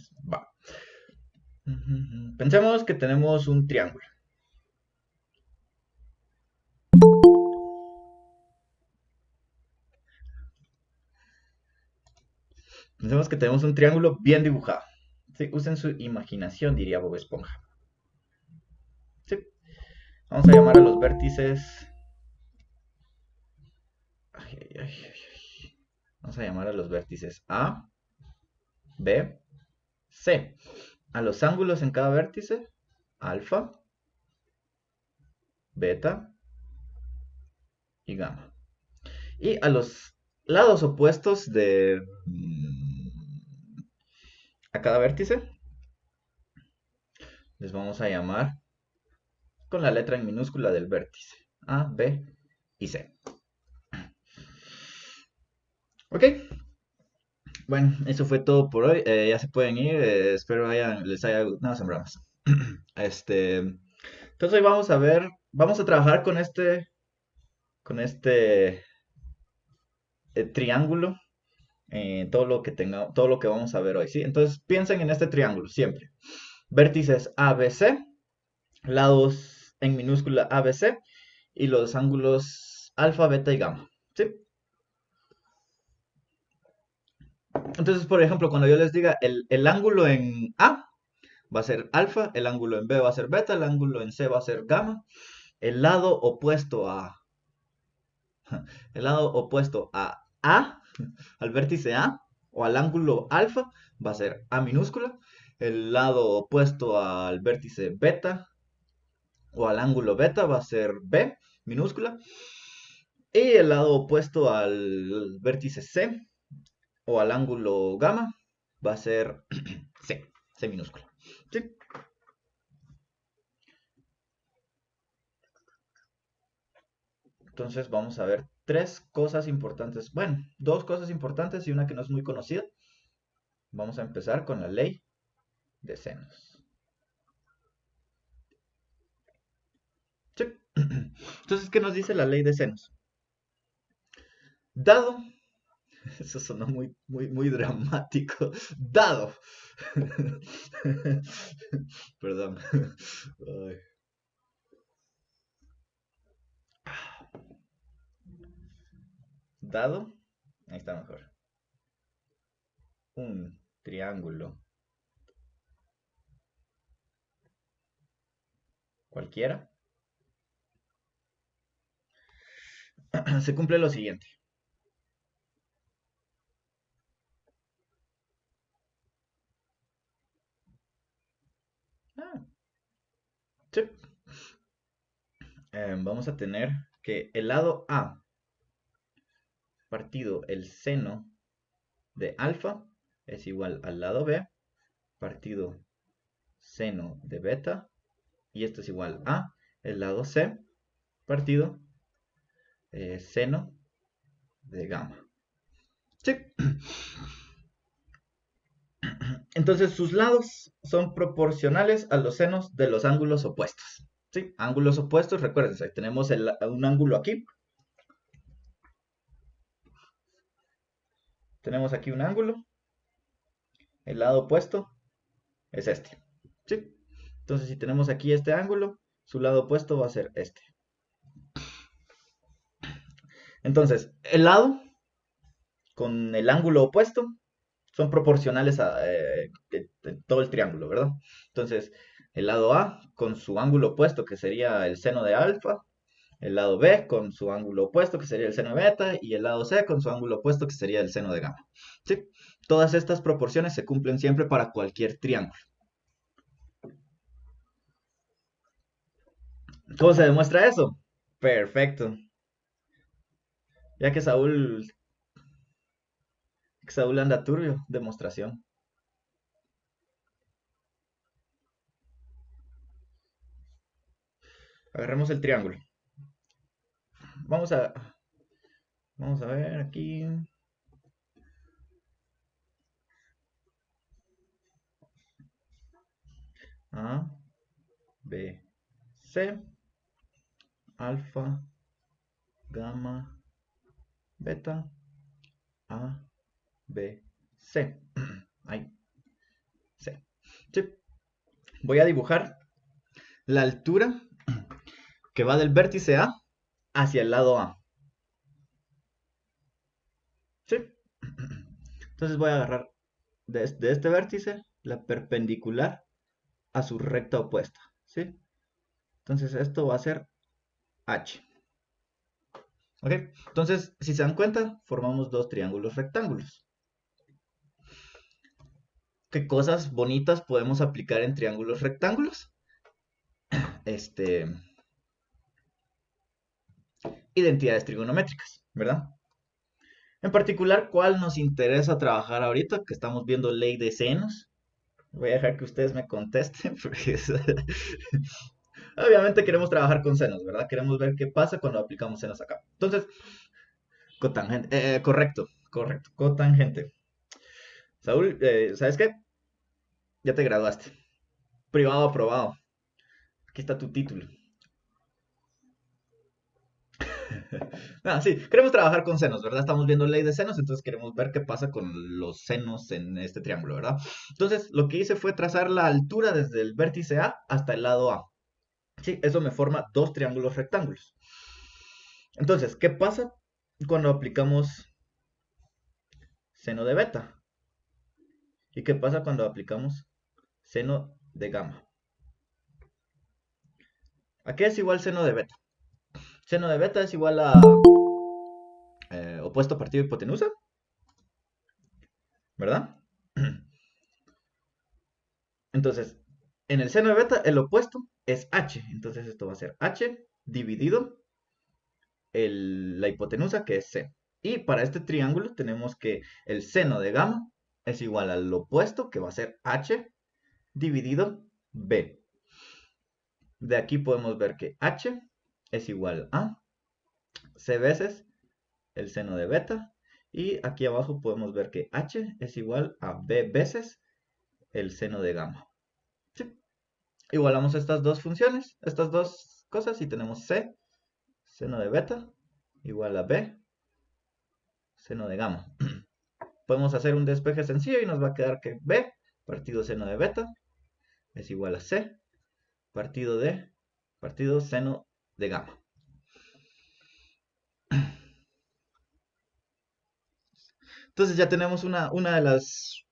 vértices. Va. Pensemos que tenemos un triángulo. Pensemos que tenemos un triángulo bien dibujado. Sí, usen su imaginación, diría Bob Esponja. Sí. Vamos a llamar a los vértices. Ay, ay, ay, ay. Vamos a llamar a los vértices A, B, C. A los ángulos en cada vértice, alfa, beta y gamma. Y a los lados opuestos de a cada vértice les vamos a llamar con la letra en minúscula del vértice A, B y C. Ok, bueno, eso fue todo por hoy. Ya se pueden ir. Espero les haya gustado. No, sembramos. Este, entonces hoy vamos a ver, vamos a trabajar con este triángulo, todo lo que vamos a ver hoy, ¿sí? Entonces piensen en este triángulo siempre. Vértices ABC, lados en minúscula ABC y los ángulos alfa, beta y gamma, ¿sí? Entonces, por ejemplo, cuando yo les diga el ángulo en A va a ser alfa, el ángulo en B va a ser beta, el ángulo en C va a ser gamma, el lado opuesto a el lado opuesto A, al vértice A o al ángulo alfa va a ser A minúscula, el lado opuesto al vértice beta o al ángulo beta va a ser B minúscula y el lado opuesto al vértice C o al ángulo gamma va a ser C minúscula. ¿Sí? Entonces vamos a ver tres cosas importantes, bueno, dos cosas importantes y una que no es muy conocida. Vamos a empezar con la ley de senos. ¿Sí? Entonces, ¿qué nos dice la ley de senos? Dado, eso sonó muy, muy, muy dramático. Dado. Perdón. Ay. Dado, ahí está mejor. Un triángulo cualquiera. Se cumple lo siguiente. Ah, sí. Vamos a tener que el lado A partido el seno de alfa es igual al lado B partido seno de beta y esto es igual a el lado C partido seno de gamma. Sí. Entonces sus lados son proporcionales a los senos de los ángulos opuestos. ¿Sí? Ángulos opuestos, recuerden, tenemos un ángulo aquí. Tenemos aquí un ángulo. El lado opuesto es este. ¿Sí? Entonces si tenemos aquí este ángulo, su lado opuesto va a ser este. Entonces, el lado con el ángulo opuesto son proporcionales a todo el triángulo, ¿verdad? Entonces, el lado A con su ángulo opuesto, que sería el seno de alfa, el lado B con su ángulo opuesto, que sería el seno de beta, y el lado C con su ángulo opuesto, que sería el seno de gamma. ¿Sí? Todas estas proporciones se cumplen siempre para cualquier triángulo. ¿Cómo se demuestra eso? Perfecto. Ya que Saúl anda turbio, demostración. Agarremos el triángulo. Vamos a, vamos a ver aquí. A, B, C, alfa, gamma, beta, A, B, C. Ahí. Sí, voy a dibujar la altura que va del vértice A hacia el lado A. ¿Sí? Entonces voy a agarrar de este vértice la perpendicular a su recta opuesta. ¿Sí? Entonces esto va a ser H. ¿Ok? Entonces, si se dan cuenta, formamos dos triángulos rectángulos. ¿Qué cosas bonitas podemos aplicar en triángulos rectángulos? Este, identidades trigonométricas, ¿verdad? En particular, ¿cuál nos interesa trabajar ahorita? Que estamos viendo ley de senos. Voy a dejar que ustedes me contesten, porque obviamente queremos trabajar con senos, ¿verdad? Queremos ver qué pasa cuando aplicamos senos acá. Entonces, cotangente, correcto, correcto, cotangente. Saúl, ¿sabes qué? Ya te graduaste. Privado aprobado. Aquí está tu título. Ah, sí, queremos trabajar con senos, ¿verdad? Estamos viendo ley de senos, entonces queremos ver qué pasa con los senos en este triángulo, ¿verdad? Entonces, lo que hice fue trazar la altura desde el vértice A hasta el lado A. Sí, eso me forma dos triángulos rectángulos. Entonces, ¿qué pasa cuando aplicamos seno de beta? ¿Y qué pasa cuando aplicamos seno de gamma? ¿A qué es igual seno de beta? Seno de beta es igual a opuesto partido hipotenusa, ¿verdad? Entonces, en el seno de beta, el opuesto es h. Entonces, esto va a ser h dividido la hipotenusa, que es c. Y para este triángulo tenemos que el seno de gamma es igual al opuesto, que va a ser h dividido b. De aquí podemos ver que h es igual a c veces el seno de beta. Y aquí abajo podemos ver que h es igual a b veces el seno de gamma. ¿Sí? Igualamos estas dos funciones, estas dos cosas, y tenemos c, seno de beta, igual a b, seno de gamma. Podemos hacer un despeje sencillo y nos va a quedar que b partido seno de beta es igual a c partido seno de gamma. Entonces ya tenemos una de las,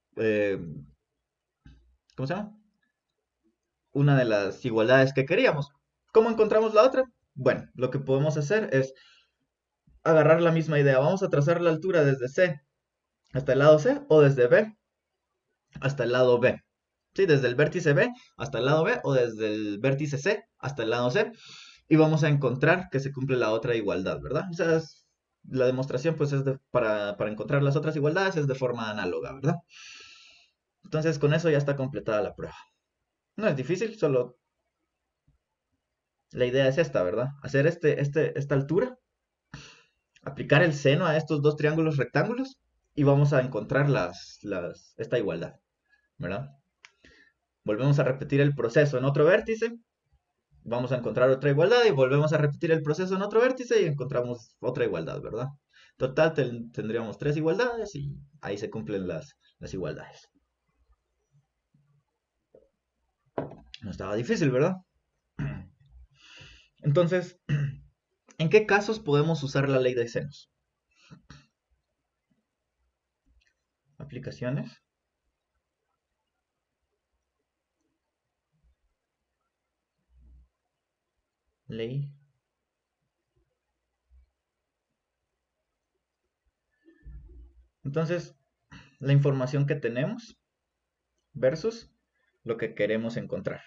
¿cómo se llama? Una de las igualdades que queríamos. ¿Cómo encontramos la otra? Bueno, lo que podemos hacer es agarrar la misma idea. Vamos a trazar la altura desde C hasta el lado C o desde B hasta el lado B. ¿Sí? Desde el vértice B hasta el lado B o desde el vértice C hasta el lado C. Y vamos a encontrar que se cumple la otra igualdad, ¿verdad? O sea, la demostración pues es para encontrar las otras igualdades es de forma análoga, ¿verdad? Entonces con eso ya está completada la prueba. No es difícil, solo la idea es esta, ¿verdad? Hacer esta altura, aplicar el seno a estos dos triángulos rectángulos y vamos a encontrar esta igualdad, ¿verdad? Volvemos a repetir el proceso en otro vértice, vamos a encontrar otra igualdad y volvemos a repetir el proceso en otro vértice y encontramos otra igualdad, ¿verdad? Total tendríamos tres igualdades y ahí se cumplen las igualdades. No estaba difícil, ¿verdad? Entonces, ¿en qué casos podemos usar la ley de senos? Aplicaciones. Ley. Entonces, la información que tenemos versus lo que queremos encontrar.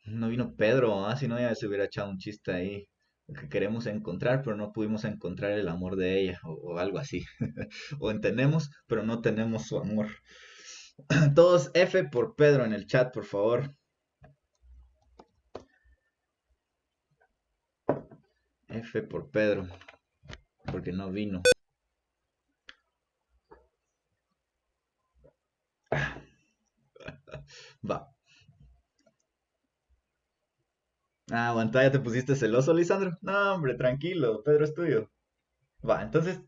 No vino Pedro, si no ya se hubiera echado un chiste ahí. Lo que queremos encontrar, pero no pudimos encontrar el amor de ella, o algo así. O entendemos, pero no tenemos su amor. Todos F por Pedro en el chat, por favor. F por Pedro, porque no vino. Va. Ah, aguanta, ya te pusiste celoso, Lisandro. No, hombre, tranquilo, Pedro es tuyo. Va, entonces,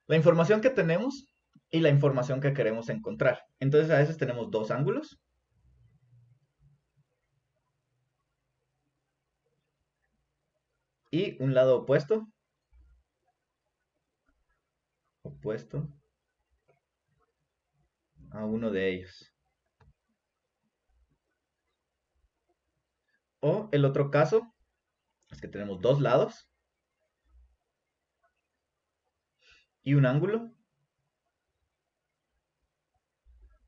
la información que tenemos y la información que queremos encontrar. Entonces, a veces tenemos dos ángulos y un lado opuesto a uno de ellos. O el otro caso es que tenemos dos lados y un ángulo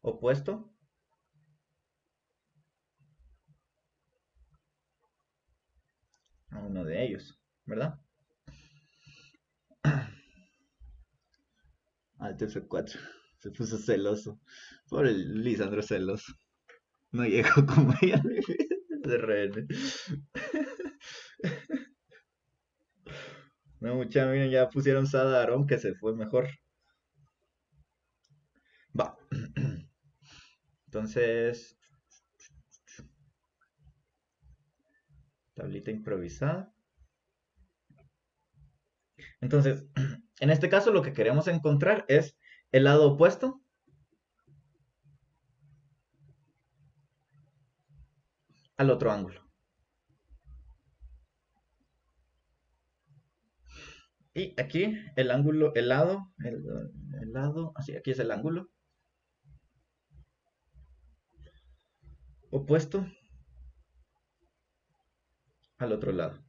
opuesto a uno de ellos, ¿verdad? Ah, el TF4 se puso celoso. Pobre Lisandro celoso. No llegó como ella de RN. No, mucha, miren, ya pusieron Sada Aarón que se fue mejor. Va. Entonces, tablita improvisada. Entonces, en este caso lo que queremos encontrar es el lado opuesto al otro ángulo. Y aquí el ángulo, el lado, así, aquí es el ángulo opuesto al otro lado.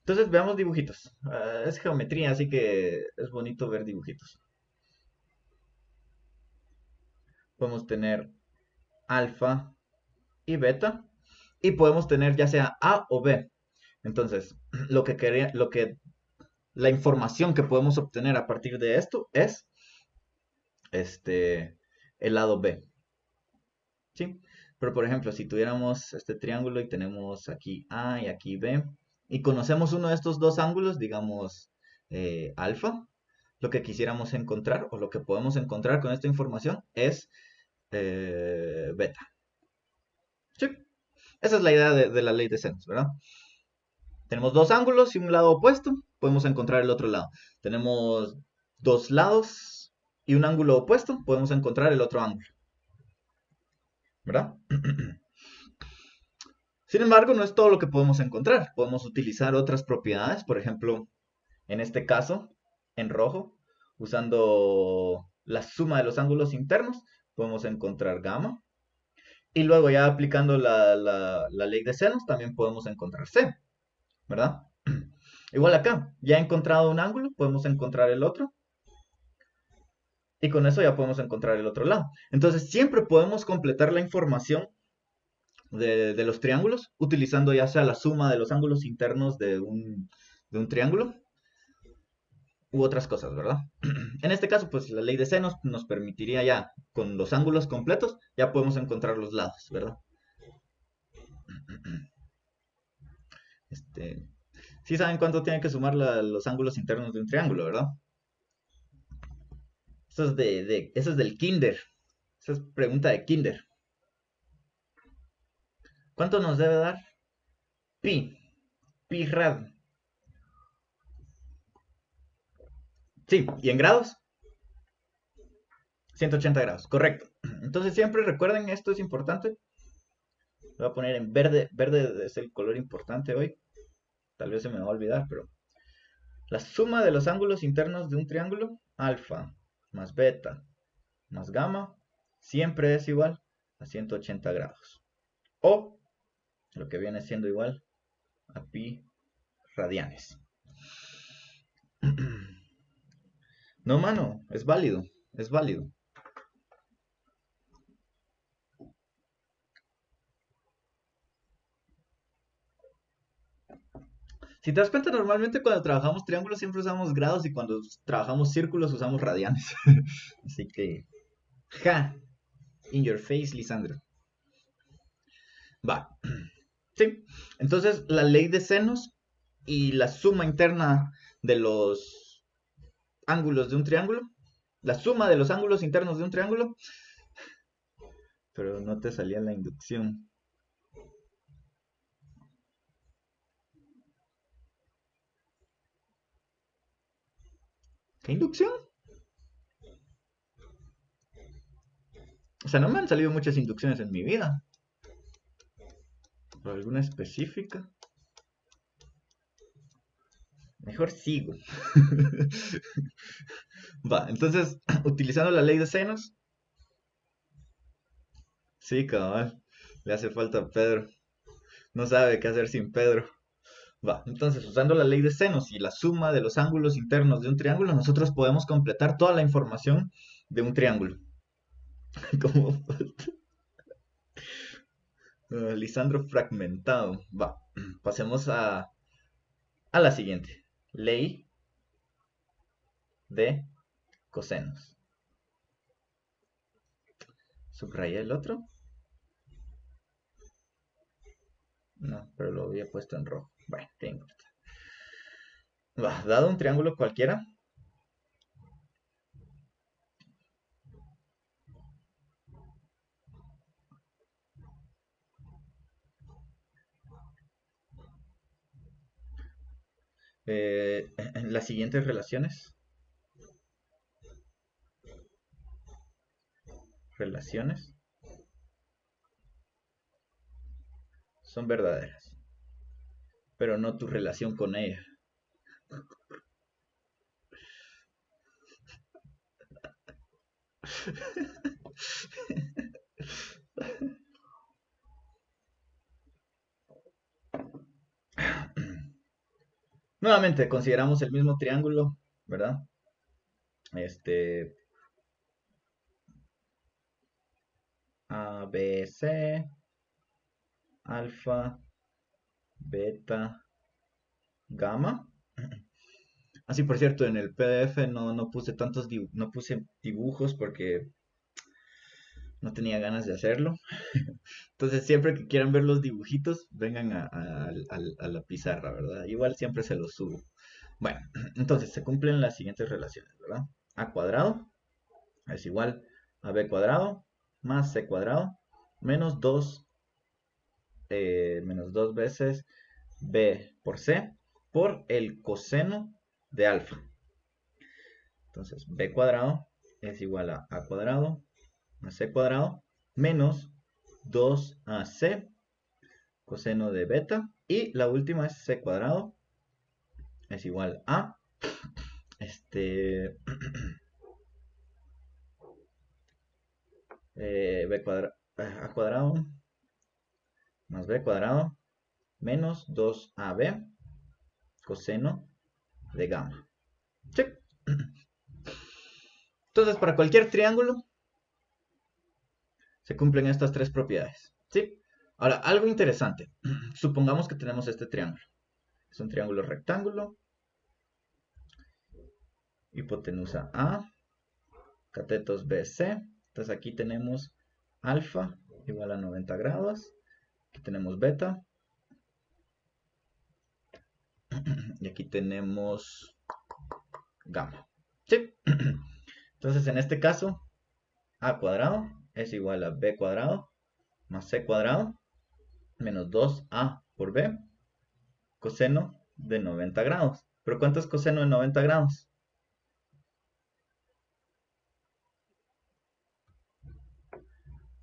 Entonces veamos dibujitos. Es geometría, así que es bonito ver dibujitos. Podemos tener alfa y beta. Y podemos tener ya sea A o B. Entonces, la información que podemos obtener a partir de esto es este, el lado B. ¿Sí? Pero por ejemplo, si tuviéramos este triángulo y tenemos aquí A y aquí B, y conocemos uno de estos dos ángulos, digamos alfa, lo que quisiéramos encontrar o lo que podemos encontrar con esta información es beta. ¿Sí? Esa es la idea de la ley de senos, ¿verdad? Tenemos dos ángulos y un lado opuesto, podemos encontrar el otro lado. Tenemos dos lados y un ángulo opuesto, podemos encontrar el otro ángulo, ¿verdad? Sin embargo, no es todo lo que podemos encontrar. Podemos utilizar otras propiedades, por ejemplo, en este caso, en rojo, usando la suma de los ángulos internos, podemos encontrar gamma. Y luego ya aplicando la ley de senos, también podemos encontrar c, ¿verdad? Igual acá, ya he encontrado un ángulo, podemos encontrar el otro. Y con eso ya podemos encontrar el otro lado. Entonces, siempre podemos completar la información de los triángulos utilizando ya sea la suma de los ángulos internos de un triángulo u otras cosas, ¿verdad? En este caso, pues la ley de senos nos permitiría ya, con los ángulos completos, ya podemos encontrar los lados, ¿verdad? Este, sí saben cuánto tienen que sumar los ángulos internos de un triángulo, ¿verdad? Eso es del kinder. Esa es pregunta de kinder. ¿Cuánto nos debe dar? Pi. Pi rad. Sí, ¿y en grados? 180 grados, correcto. Entonces siempre recuerden, esto es importante. Lo voy a poner en verde. Verde es el color importante hoy. Tal vez se me va a olvidar, pero la suma de los ángulos internos de un triángulo, alfa más beta más gamma, siempre es igual a 180 grados. O lo que viene siendo igual a pi radianes. No, mano, es válido, es válido. Si te das cuenta, normalmente cuando trabajamos triángulos siempre usamos grados y cuando trabajamos círculos usamos radianes. Así que, ja, in your face, Lisandro. Va. Sí. Entonces, la ley de senos y la suma interna de los ángulos de un triángulo, la suma de los ángulos internos de un triángulo, pero no te salía la inducción. ¿Qué inducción? O sea, no me han salido muchas inducciones en mi vida. ¿Por alguna específica? Mejor sigo. Va, entonces, utilizando la ley de senos. Sí, cabal. Le hace falta a Pedro. No sabe qué hacer sin Pedro. Va, entonces, usando la ley de senos y la suma de los ángulos internos de un triángulo, nosotros podemos completar toda la información de un triángulo. Como Lisandro fragmentado. Va, pasemos a la siguiente. Ley de cosenos. ¿Subrayé el otro? No, pero lo había puesto en rojo. Bueno, qué importa. Va, dado un triángulo cualquiera, en las siguientes relaciones son verdaderas, pero no tu relación con ella. Nuevamente, consideramos el mismo triángulo, ¿verdad? Este, A, B, C, alfa, beta, gamma. Así, por cierto, en el PDF no puse no puse dibujos porque no tenía ganas de hacerlo. Entonces, siempre que quieran ver los dibujitos, vengan a la pizarra, ¿verdad? Igual siempre se los subo. Bueno, entonces se cumplen las siguientes relaciones, ¿verdad? A cuadrado es igual a b cuadrado más c cuadrado menos 2 menos 2 veces b por c por el coseno de alfa. Entonces, b cuadrado es igual a cuadrado más c cuadrado menos 2ac coseno de beta. Y la última es c cuadrado es igual a este b cuadrado a cuadrado más b cuadrado menos 2ab coseno de gamma. ¿Sí? Entonces, para cualquier triángulo se cumplen estas tres propiedades. ¿Sí? Ahora, algo interesante. Supongamos que tenemos este triángulo. Es un triángulo rectángulo. Hipotenusa A. Catetos BC. Entonces aquí tenemos alfa igual a 90 grados. Aquí tenemos beta. Y aquí tenemos gamma. ¿Sí? Entonces en este caso, a cuadrado es igual a b cuadrado más c cuadrado menos 2a por b coseno de 90 grados. ¿Pero cuánto es coseno de 90 grados?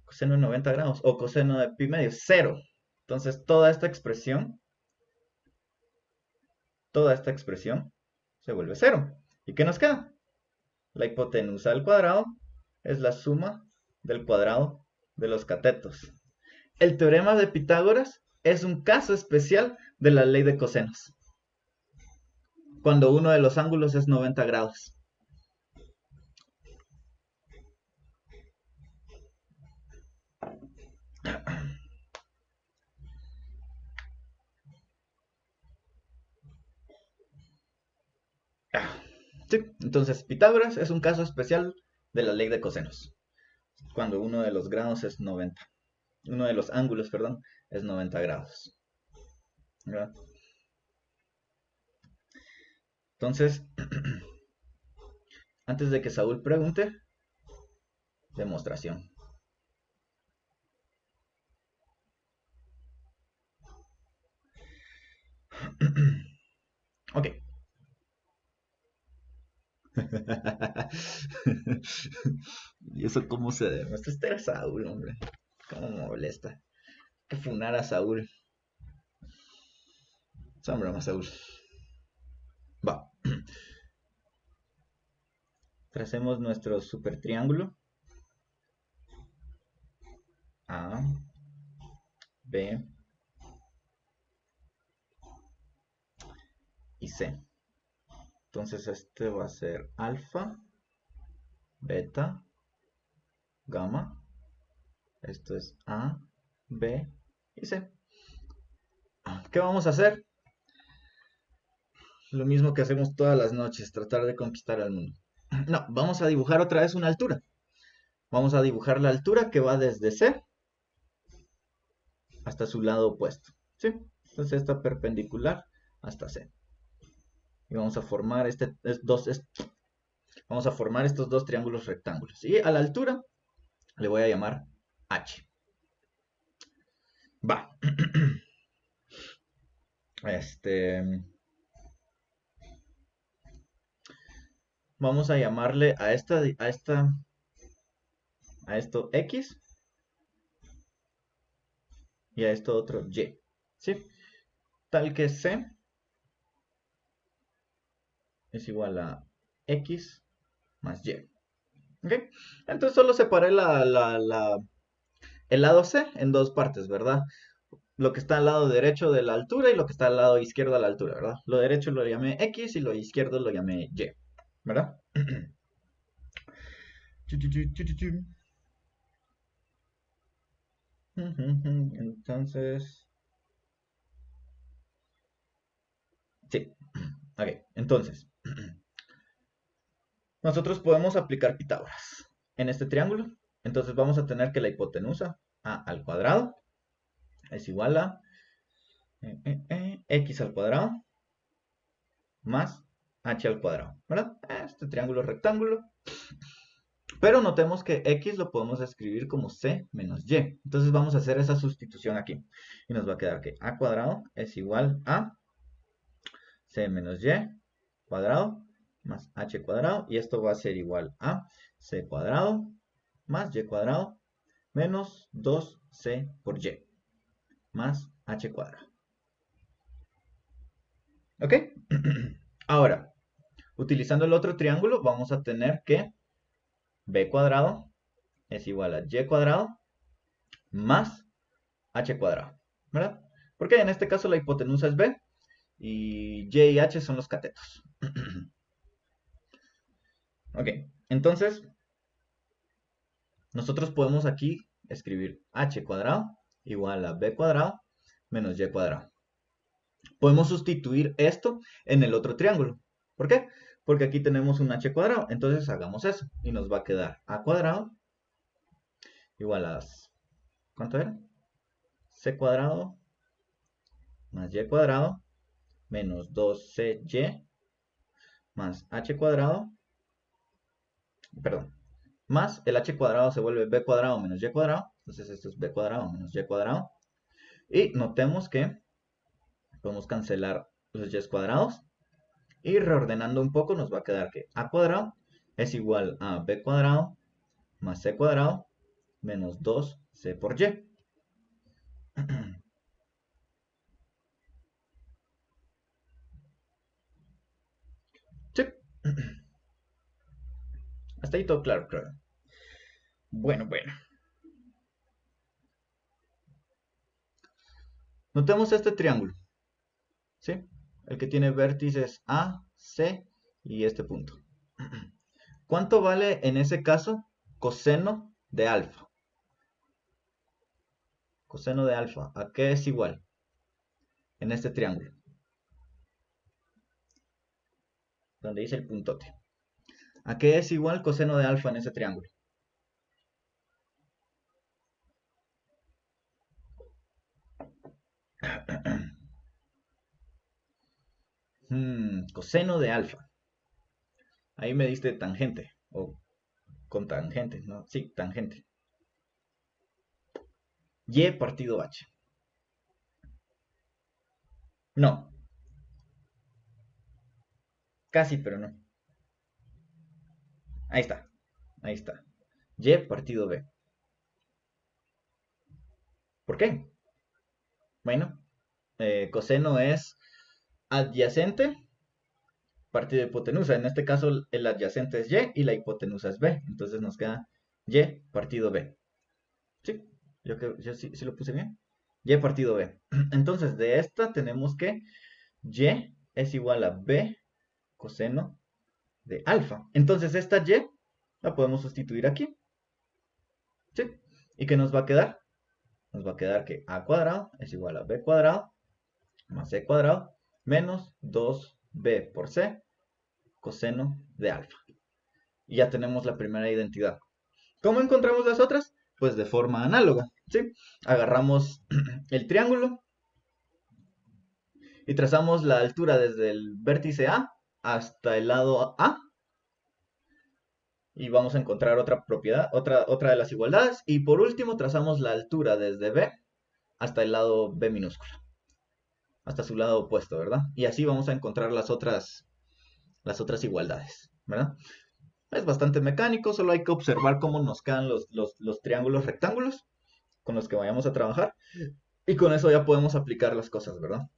Coseno de 90 grados o coseno de pi medio, cero. Entonces toda esta expresión se vuelve cero. ¿Y qué nos queda? La hipotenusa al cuadrado es la suma del cuadrado de los catetos. El teorema de Pitágoras es un caso especial de la ley de cosenos, cuando uno de los ángulos es 90 grados. Sí, entonces Pitágoras es un caso especial de la ley de cosenos, cuando uno de los grados es 90. Uno de los ángulos, perdón, es 90 grados. ¿Verdad? Entonces, antes de que Saúl pregunte, demostración. Ok. ¿Y eso cómo se demuestra? Este era Saúl, hombre. ¿Cómo me molesta? Que funar a Saúl. Sombra más Saúl. Va. Tracemos nuestro super triángulo. A, B y C. Entonces este va a ser alfa, beta, gamma. Esto es A, B y C. ¿Qué vamos a hacer? Lo mismo que hacemos todas las noches, tratar de conquistar al mundo. No, vamos a dibujar otra vez una altura. Vamos a dibujar la altura que va desde C hasta su lado opuesto. ¿Sí? Entonces esta perpendicular hasta C. Y vamos a formar vamos a formar estos dos triángulos rectángulos. Y a la altura le voy a llamar H. Va. Vamos a llamarle a esto X y a esto otro Y. ¿Sí? Tal que C es igual a X más Y. ¿Ok? Entonces solo separé el lado C en dos partes, ¿verdad? Lo que está al lado derecho de la altura y lo que está al lado izquierdo de la altura, ¿verdad? Lo derecho lo llamé X y lo izquierdo lo llamé Y, ¿verdad? Entonces, sí. Ok, entonces, nosotros podemos aplicar Pitágoras en este triángulo. Entonces vamos a tener que la hipotenusa a al cuadrado es igual a x al cuadrado más h al cuadrado, ¿verdad? Este triángulo rectángulo. Pero notemos que x lo podemos escribir como c menos y. Entonces vamos a hacer esa sustitución aquí. Y nos va a quedar que a cuadrado es igual a c menos y cuadrado más h cuadrado. Y esto va a ser igual a c cuadrado más y cuadrado menos 2c por y más h cuadrado. ¿Ok? Ahora, utilizando el otro triángulo, vamos a tener que b cuadrado es igual a y cuadrado más h cuadrado, ¿verdad? Porque en este caso la hipotenusa es b y y h son los catetos. Ok, entonces nosotros podemos aquí escribir h cuadrado igual a b cuadrado menos y cuadrado. Podemos sustituir esto en el otro triángulo. ¿Por qué? Porque aquí tenemos un h cuadrado. Entonces hagamos eso. Y nos va a quedar a cuadrado igual a... ¿Cuánto era? C cuadrado más y cuadrado menos 2cy más h cuadrado. Perdón. Más el h cuadrado se vuelve b cuadrado menos y cuadrado. Entonces esto es b cuadrado menos y cuadrado. Y notemos que podemos cancelar los y cuadrados. Y reordenando un poco nos va a quedar que a cuadrado es igual a b cuadrado más c cuadrado menos 2c por y. Sí. Hasta ahí todo claro, creo. Bueno, bueno. Notemos este triángulo, ¿sí? El que tiene vértices A, C y este punto. ¿Cuánto vale en ese caso coseno de alfa? Coseno de alfa, ¿a qué es igual en este triángulo? Donde dice el puntote. ¿A qué es igual coseno de alfa en ese triángulo? Coseno de alfa. Ahí me diste tangente. O con tangente, ¿no? Sí, tangente. Y partido H. No, casi, pero no. Ahí está, ahí está. Y partido B. ¿Por qué? Bueno, coseno es adyacente partido de hipotenusa. En este caso, el adyacente es Y y la hipotenusa es B. Entonces nos queda Y partido B. ¿Sí? Yo sí lo puse bien. Y partido B. Entonces, de esta tenemos que Y es igual a B coseno de alfa. Entonces, esta Y la podemos sustituir aquí. ¿Sí? ¿Y qué nos va a quedar? Nos va a quedar que A cuadrado es igual a B cuadrado más C cuadrado menos 2B por C coseno de alfa. Y ya tenemos la primera identidad. ¿Cómo encontramos las otras? Pues de forma análoga, ¿sí? Agarramos el triángulo y trazamos la altura desde el vértice A hasta el lado A y vamos a encontrar otra propiedad, otra de las igualdades. Y por último trazamos la altura desde B hasta el lado B minúscula, hasta su lado opuesto, ¿verdad? Y así vamos a encontrar las otras igualdades, ¿verdad? Es bastante mecánico, solo hay que observar cómo nos quedan los triángulos rectángulos con los que vayamos a trabajar. Y con eso ya podemos aplicar las cosas, ¿verdad?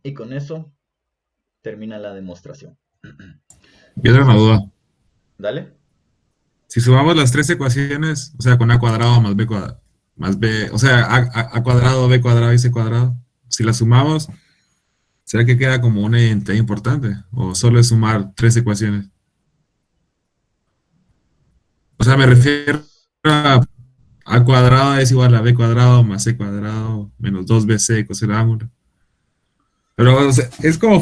Y con eso termina la demostración. Yo tengo una Entonces, duda. dale. Si sumamos las tres ecuaciones, o sea, con a cuadrado más b cuadrado, más b, o sea, a cuadrado, b cuadrado y c cuadrado, si las sumamos, ¿será que queda como una identidad importante? ¿O solo es sumar tres ecuaciones? O sea, me refiero Pues, a cuadrado es igual a b cuadrado más c cuadrado menos 2bc coseno ángulo. Pero o sea, es como,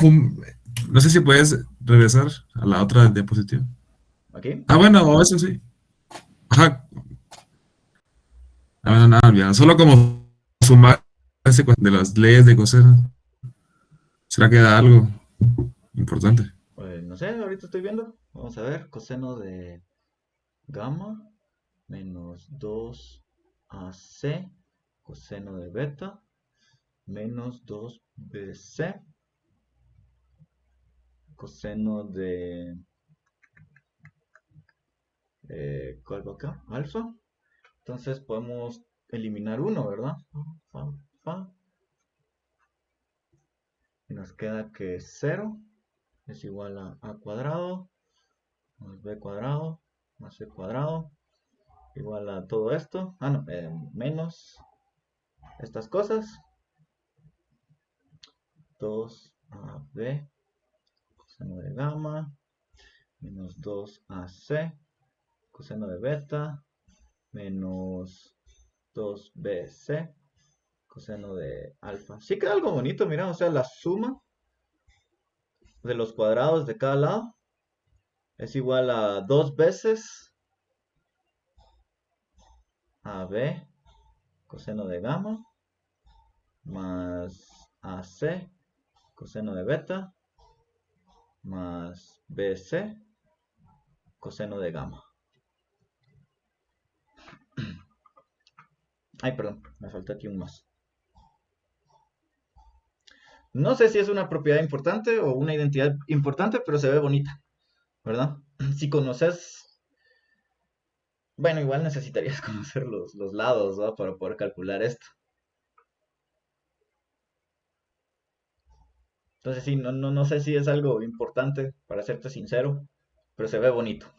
no sé si puedes regresar a la otra diapositiva. aquí. Ah, bueno, o eso sí. Ajá. Ah, bueno, nada, olvidado. Solo como sumar de las leyes de coseno. ¿Será que da algo importante? No sé, ahorita estoy viendo. Vamos a ver. Coseno de gamma menos 2AC coseno de beta menos 2BC coseno de... ¿cuál va acá? Alfa. Entonces podemos eliminar uno, ¿verdad? Fa, fa. Y nos queda que 0 es igual a cuadrado más b cuadrado más c cuadrado igual a todo esto. Ah, no, menos estas cosas. 2ab coseno de gamma menos 2ac coseno de beta menos 2bc coseno de alfa. Sí queda algo bonito, mira, o sea, la suma de los cuadrados de cada lado es igual a 2 veces ab coseno de gamma más ac coseno de beta más bc coseno de gamma. Ay, perdón, me falta aquí un más. No sé si es una propiedad importante o una identidad importante, pero se ve bonita, ¿verdad? Si conoces, bueno, igual necesitarías conocer los lados, ¿no? Para poder calcular esto. Entonces sí, no sé si es algo importante, para serte sincero, pero se ve bonito.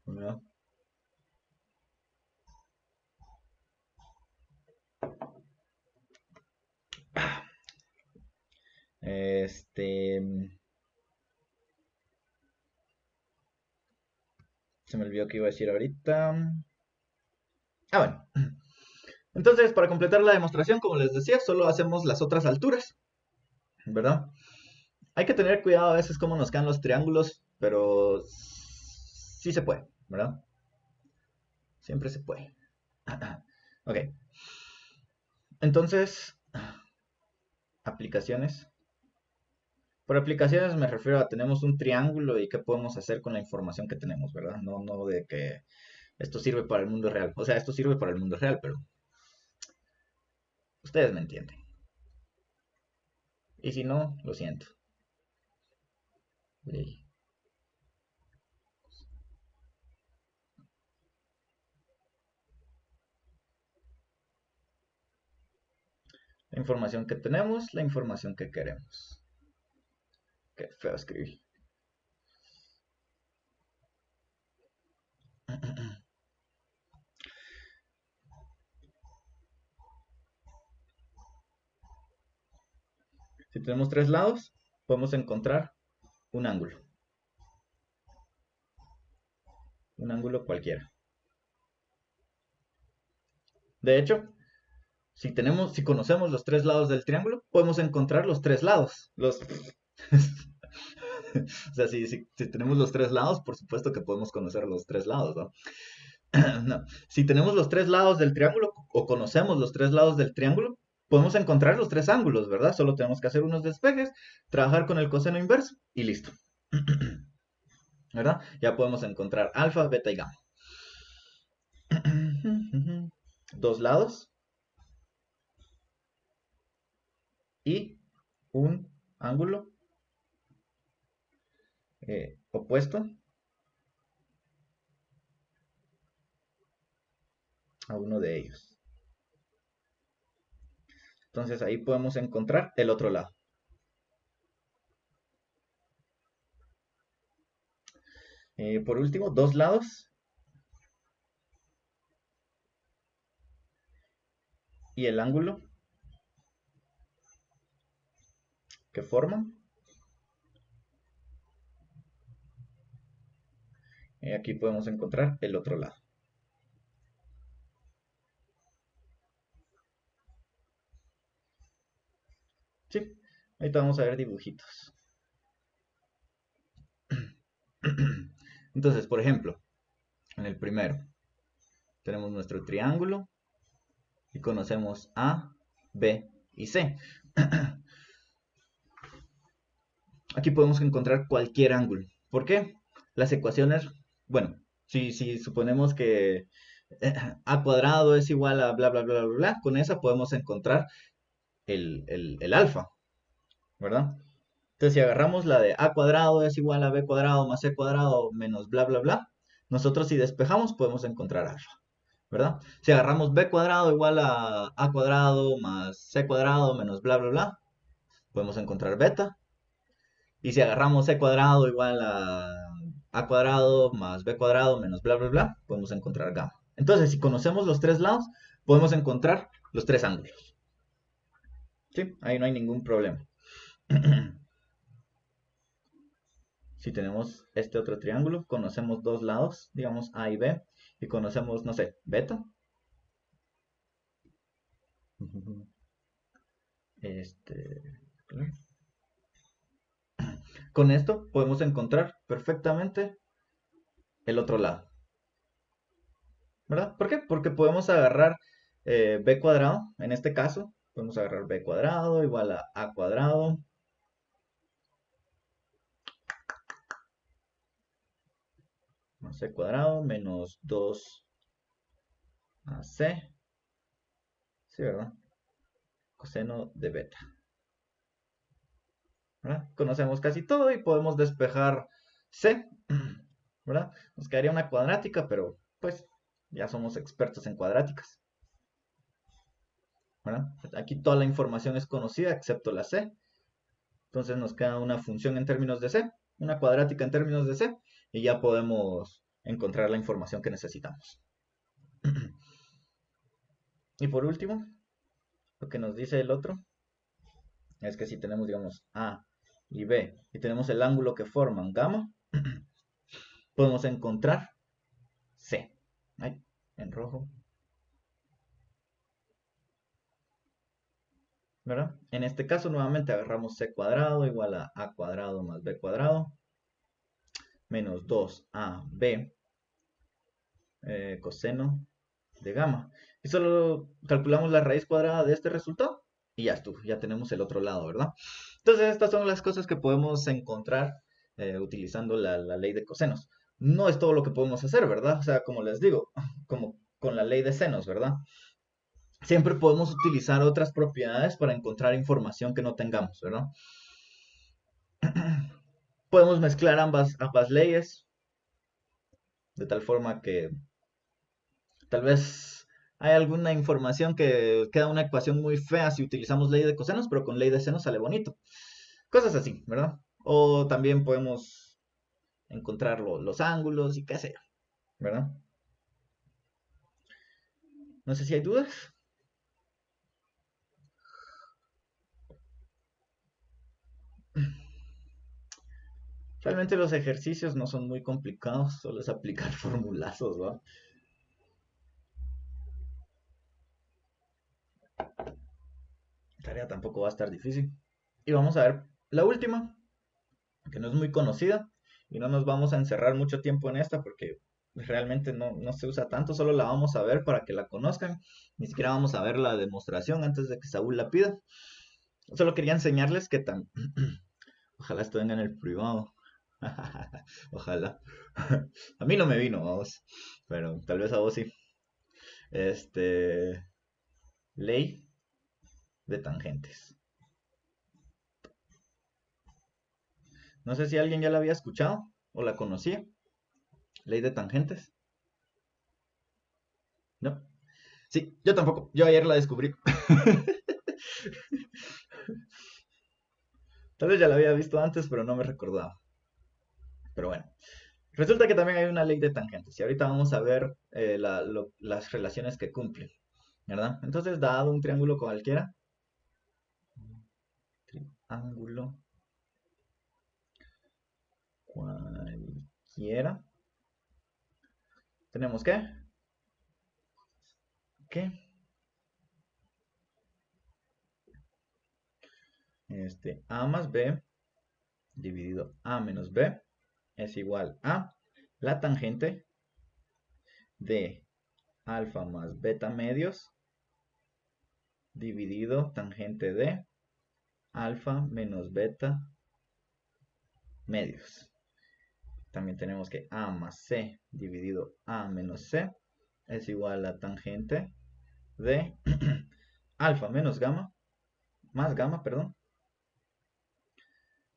¿No? Este, se me olvidó que iba a decir ahorita. Ah, bueno. Entonces, para completar la demostración, como les decía, solo hacemos las otras alturas, ¿verdad? Hay que tener cuidado a veces cómo nos quedan los triángulos, pero sí se puede, ¿verdad? Siempre se puede. Ok, entonces, aplicaciones. Por aplicaciones me refiero a tenemos un triángulo y qué podemos hacer con la información que tenemos, ¿verdad? No de que esto sirve para el mundo real. O sea, esto sirve para el mundo real, pero ustedes me entienden. Y si no, lo siento. Sí. La información que tenemos, la información que queremos. Qué feo escribí. Si tenemos tres lados, podemos encontrar un ángulo. Un ángulo cualquiera. De hecho, si conocemos los tres lados del triángulo, podemos encontrar los tres lados. O sea, si tenemos los tres lados, por supuesto que podemos conocer los tres lados, ¿no? No. Si tenemos los tres lados del triángulo o conocemos los tres lados del triángulo, podemos encontrar los tres ángulos, ¿verdad? Solo tenemos que hacer unos despejes, trabajar con el coseno inverso y listo. ¿Verdad? Ya podemos encontrar alfa, beta y gamma. Dos lados y un ángulo opuesto a uno de ellos. Entonces ahí podemos encontrar el otro lado. Por último, dos lados y el ángulo que forman. Aquí podemos encontrar el otro lado. Sí, ahorita vamos a ver dibujitos. Entonces, por ejemplo, en el primero tenemos nuestro triángulo y conocemos A, B y C. Aquí podemos encontrar cualquier ángulo. ¿Por qué? Las ecuaciones, bueno, si suponemos que A cuadrado es igual a bla, bla, bla, bla, bla, con esa podemos encontrar el alfa, ¿verdad? Entonces, si agarramos la de A cuadrado es igual a B cuadrado más C cuadrado menos bla, bla, bla, nosotros si despejamos podemos encontrar alfa, ¿verdad? Si agarramos B cuadrado igual a cuadrado más C cuadrado menos bla, bla, bla, podemos encontrar beta. Y si agarramos C cuadrado igual a cuadrado más B cuadrado menos bla, bla, bla, podemos encontrar gamma. Entonces, si conocemos los tres lados, podemos encontrar los tres ángulos. ¿Sí? Ahí no hay ningún problema. Si tenemos este otro triángulo, conocemos dos lados, digamos A y B, y conocemos, no sé, beta. Este, con esto podemos encontrar perfectamente el otro lado, ¿verdad? ¿Por qué? Porque podemos agarrar b cuadrado, en este caso, podemos agarrar b cuadrado igual a cuadrado más c cuadrado menos 2ac, ¿sí, verdad? Coseno de beta, ¿verdad? Conocemos casi todo y podemos despejar c, ¿verdad? Nos quedaría una cuadrática, pero pues ya somos expertos en cuadráticas, ¿verdad? Aquí toda la información es conocida excepto la c. Entonces nos queda una función en términos de c, una cuadrática en términos de c, y ya podemos encontrar la información que necesitamos. Y por último, lo que nos dice el otro es que si tenemos, digamos, A y B, y tenemos el ángulo que forman gamma, podemos encontrar C. Ahí, en rojo. ¿Verdad? En este caso, nuevamente agarramos C cuadrado igual a cuadrado más B cuadrado, menos 2AB coseno de gamma. Y solo calculamos la raíz cuadrada de este resultado y ya estuvo, ya tenemos el otro lado, ¿verdad? Entonces estas son las cosas que podemos encontrar utilizando la ley de cosenos. No es todo lo que podemos hacer, ¿verdad? O sea, como les digo, como con la ley de senos, ¿verdad? Siempre podemos utilizar otras propiedades para encontrar información que no tengamos, ¿verdad? Podemos mezclar ambas leyes de tal forma que tal vez Hay alguna información que queda una ecuación muy fea si utilizamos ley de cosenos, pero con ley de seno sale bonito. Cosas así, ¿verdad? O también podemos encontrar los ángulos y qué sé yo, ¿verdad? No sé si hay dudas. Realmente los ejercicios no son muy complicados, solo es aplicar formulazos, ¿va? La tarea tampoco va a estar difícil. Y vamos a ver la última, que no es muy conocida, y no nos vamos a encerrar mucho tiempo en esta porque realmente no se usa tanto, solo la vamos a ver para que la conozcan. Ni siquiera vamos a ver la demostración antes de que Saúl la pida. Solo quería enseñarles que tan... Ojalá esto venga en el privado. Ojalá. A mí no me vino, vamos. Pero tal vez a vos sí. Este... Ley de tangentes. No sé si alguien ya la había escuchado o la conocía. Ley de tangentes. ¿No? Sí, yo tampoco. Yo ayer la descubrí. Tal vez ya la había visto antes, pero no me recordaba. Pero bueno. Resulta que también hay una ley de tangentes. Y ahorita vamos a ver las relaciones que cumplen. ¿Verdad? Entonces, dado un triángulo cualquiera. Triángulo cualquiera. Tenemos que A más B dividido A menos B es igual a la tangente de alfa más beta medios dividido tangente de alfa menos beta medios. También tenemos que A más C dividido A menos C es igual a tangente de alfa menos gamma, más gamma, perdón,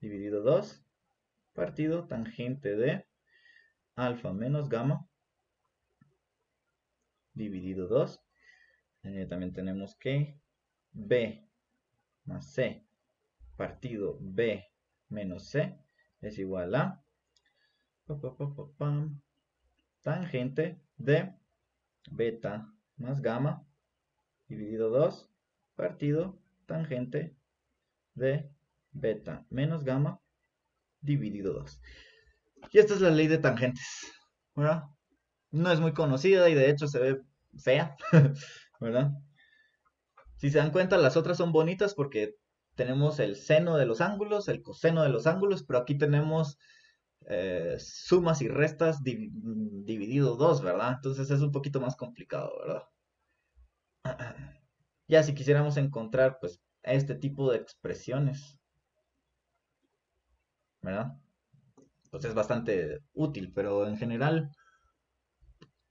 dividido 2 partido tangente de alfa menos gamma dividido 2. También tenemos que B más C partido B menos C es igual a tangente de beta más gamma dividido 2 partido tangente de beta menos gamma dividido 2. Y esta es la ley de tangentes, ¿verdad? No es muy conocida y de hecho se ve fea, ¿verdad? Si se dan cuenta, las otras son bonitas porque tenemos el seno de los ángulos, el coseno de los ángulos, pero aquí tenemos sumas y restas dividido 2, ¿verdad? Entonces es un poquito más complicado, ¿verdad? Ya si quisiéramos encontrar pues este tipo de expresiones, ¿verdad? Pues es bastante útil, pero en general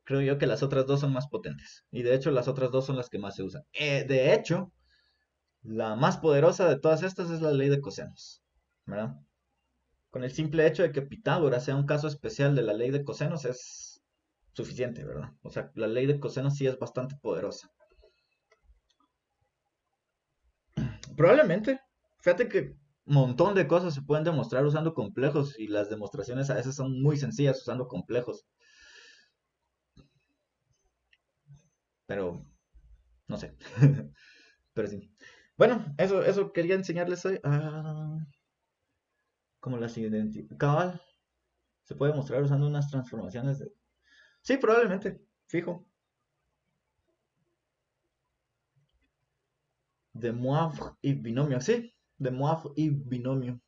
creo yo que las otras dos son más potentes. Y de hecho las otras dos son las que más se usan. De hecho, la más poderosa de todas estas es la ley de cosenos, ¿verdad? Con el simple hecho de que Pitágoras sea un caso especial de la ley de cosenos es suficiente, ¿verdad? O sea, la ley de cosenos sí es bastante poderosa. Probablemente, fíjate que un montón de cosas se pueden demostrar usando complejos y las demostraciones a veces son muy sencillas usando complejos, pero no sé, pero sí. Bueno, eso quería enseñarles hoy. Como las cabal, se puede mostrar usando unas transformaciones de... Sí, probablemente, fijo. De Moivre y binomio, sí, de Moivre y binomio.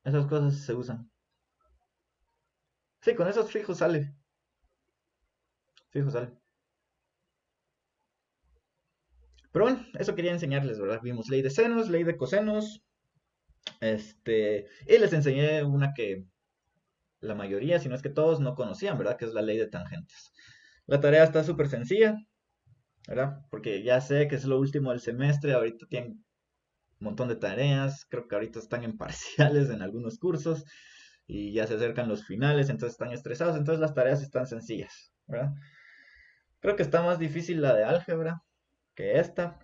Esas cosas se usan. Sí, con esos fijos sale. Fijo sale. Pero bueno, eso quería enseñarles, ¿verdad? Vimos ley de senos, ley de cosenos. Y les enseñé una que la mayoría, si no es que todos, no conocían, ¿verdad? Que es la ley de tangentes. La tarea está súper sencilla, ¿verdad? Porque ya sé que es lo último del semestre, ahorita tienen un montón de tareas, creo que ahorita están en parciales en algunos cursos y ya se acercan los finales, entonces están estresados, entonces las tareas están sencillas, ¿verdad? Creo que está más difícil la de álgebra que esta,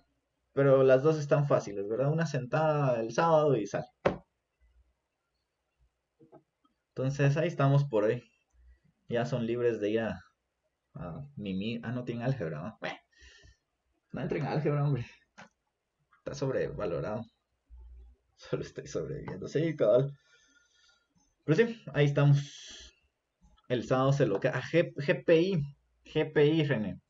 pero las dos están fáciles, ¿verdad? Una sentada el sábado y sale. Entonces ahí estamos por hoy. Ya son libres de ir a Mimi. Ah, no tienen álgebra, ¿no? Bueno, no entren en álgebra, hombre. Está sobrevalorado. Solo estoy sobreviviendo. Sí, cabal. Pero sí, ahí estamos. El sábado se lo queda. GPI. GPI, René.